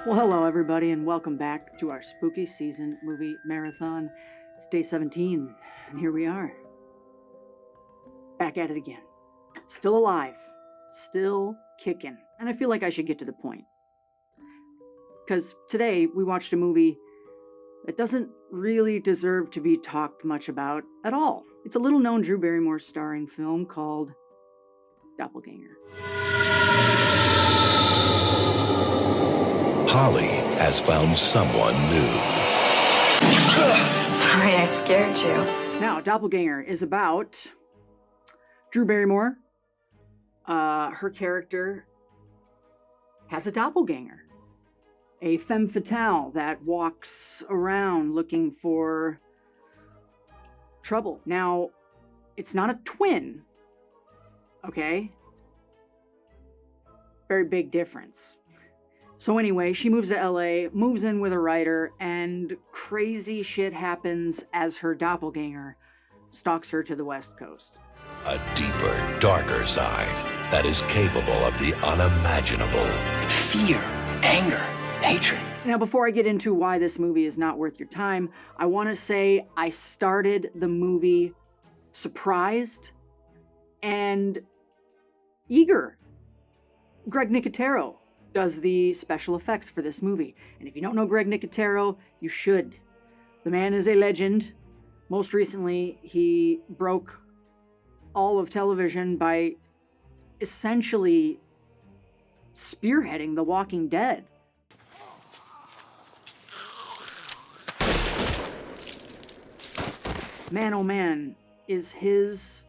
Well, hello everybody, and welcome back to our spooky season movie marathon. It's day 17, and here we are. Back at it again. Still alive. Still kicking. And I feel like I should get to the point. Because today we watched a movie that doesn't really deserve to be talked much about at all. It's a little-known Drew Barrymore starring film called Doppelganger. Holly has found someone new. Sorry, I scared you. Now, Doppelganger is about Drew Barrymore. Her character has a doppelganger, a femme fatale that walks around looking for trouble. Now, it's not a twin, okay? Very big difference. So anyway, she moves to LA, moves in with a writer, and crazy shit happens as her doppelganger stalks her to the West Coast. A deeper, darker side that is capable of the unimaginable. Fear, anger, hatred. Now, before I get into why this movie is not worth your time, I want to say I started the movie surprised and eager. Greg Nicotero does the special effects for this movie. And if you don't know Greg Nicotero, you should. The man is a legend. Most recently, he broke all of television by essentially spearheading The Walking Dead. Man, oh man, is his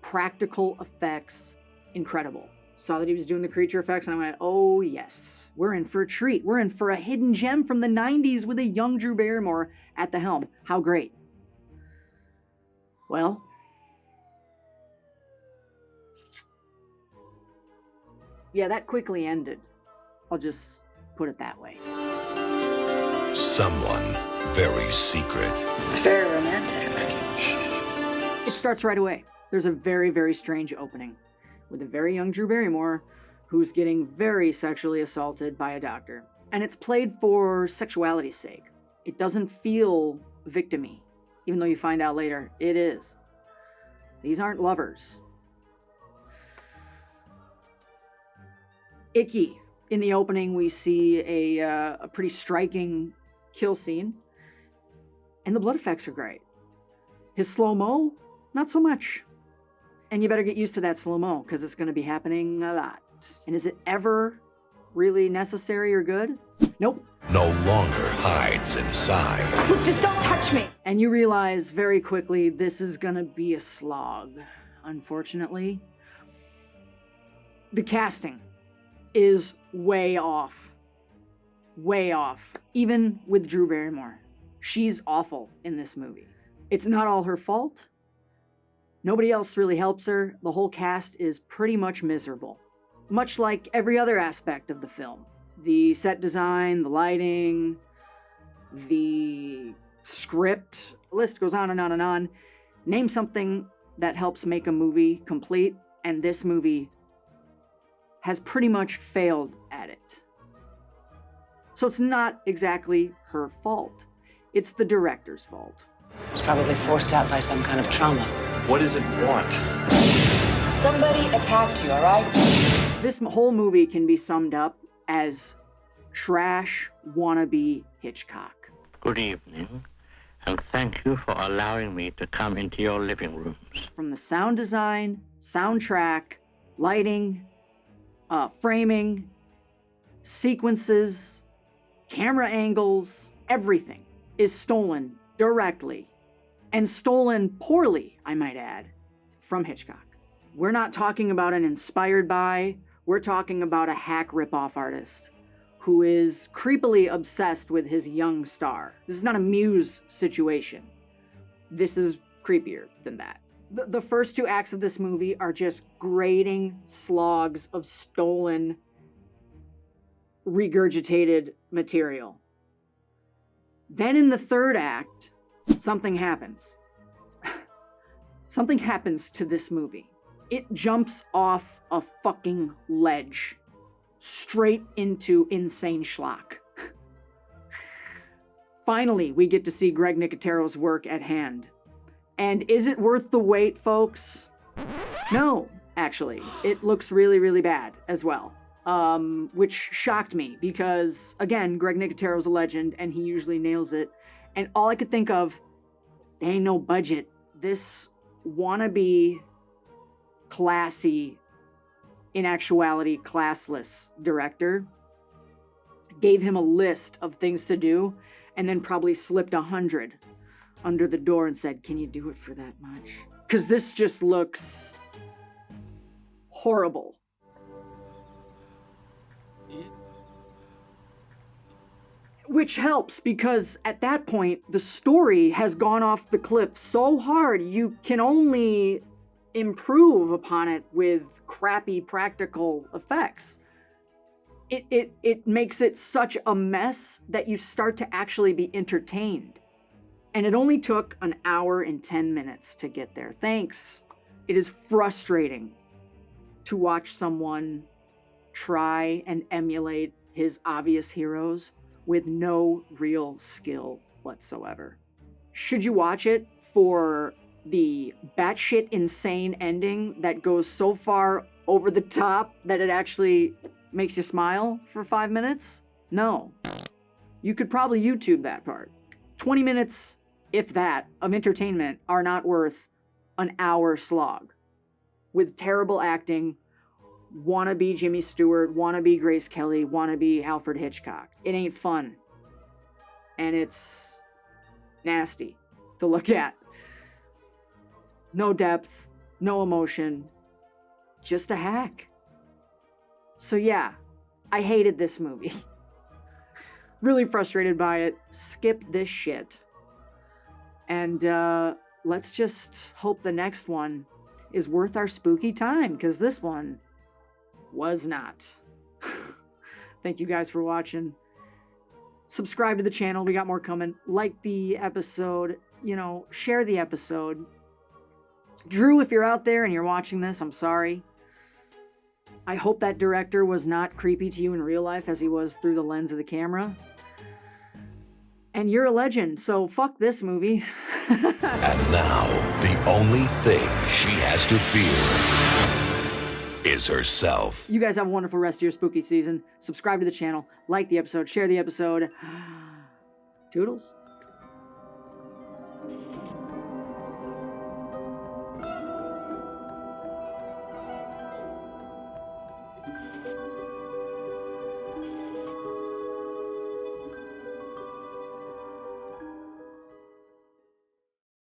practical effects incredible. Saw that he was doing the creature effects, and I went, oh yes, we're in for a treat. We're in for a hidden gem from the 90s with a young Drew Barrymore at the helm. How great. Well, yeah, that quickly ended. I'll just put it that way. Someone very secret. It's very romantic. It starts right away. There's a very, very strange opening with a very young Drew Barrymore who's getting very sexually assaulted by a doctor. And it's played for sexuality's sake. It doesn't feel victim-y, even though you find out later it is. These aren't lovers. Icky. In the opening, we see a pretty striking kill scene, and the blood effects are great. His slow-mo, not so much. And you better get used to that slow-mo, because it's going to be happening a lot. And is it ever really necessary or good? Nope. No longer hides inside. Look, just don't touch me. And you realize very quickly this is going to be a slog, unfortunately. The casting is way off. Way off. Even with Drew Barrymore. She's awful in this movie. It's not all her fault. Nobody else really helps her. The whole cast is pretty much miserable. Much like every other aspect of the film. The set design, the lighting, the script, the list goes on and on and on. Name something that helps make a movie complete, and this movie has pretty much failed at it. So it's not exactly her fault. It's the director's fault. It's probably forced out by some kind of trauma. What does it want? Somebody attacked you, all right? This whole movie can be summed up as trash wannabe Hitchcock. Good evening, and thank you for allowing me to come into your living rooms. From the sound design, soundtrack, lighting, framing, sequences, camera angles, everything is stolen directly, and stolen poorly, I might add, from Hitchcock. We're not talking about an inspired by, we're talking about a hack ripoff artist who is creepily obsessed with his young star. This is not a Muse situation. This is creepier than that. The first two acts of this movie are just grating slogs of stolen, regurgitated material. Then in the third act, something happens. Something happens to this movie. It jumps off a fucking ledge straight into insane schlock. Finally, we get to see Greg Nicotero's work at hand. And is it worth the wait, folks? No, actually. It looks really, really bad as well. Which shocked me because, again, Greg Nicotero's a legend and he usually nails it. And all I could think of, there ain't no budget. This wannabe, classy, in actuality, classless director gave him a list of things to do and then probably slipped 100 under the door and said, can you do it for that much? Because this just looks horrible. Which helps because at that point, the story has gone off the cliff so hard, you can only improve upon it with crappy practical effects. It makes it such a mess that you start to actually be entertained. And it only took an hour and 10 minutes to get there. Thanks. It is frustrating to watch someone try and emulate his obvious heroes with no real skill whatsoever. Should you watch it for the batshit insane ending that goes so far over the top that it actually makes you smile for 5 minutes? No. You could probably YouTube that part. 20 minutes, if that, of entertainment are not worth an hour slog. With terrible acting, wannabe Jimmy Stewart, wannabe Grace Kelly, wannabe Alfred Hitchcock. It ain't fun. And it's nasty to look at. No depth, no emotion, just a hack. So yeah, I hated this movie. Really frustrated by it. Skip this shit. And let's just hope the next one is worth our spooky time, because this one was not. Thank you guys for watching. Subscribe to the channel. We got more coming. Like the episode. Share the episode. Drew, if you're out there and you're watching this, I'm sorry. I hope that director was not creepy to you in real life as he was through the lens of the camera. And you're a legend, so fuck this movie. And now, the only thing she has to fear is herself. You guys have a wonderful rest of your spooky season. Subscribe to the channel, like the episode, share the episode. Toodles.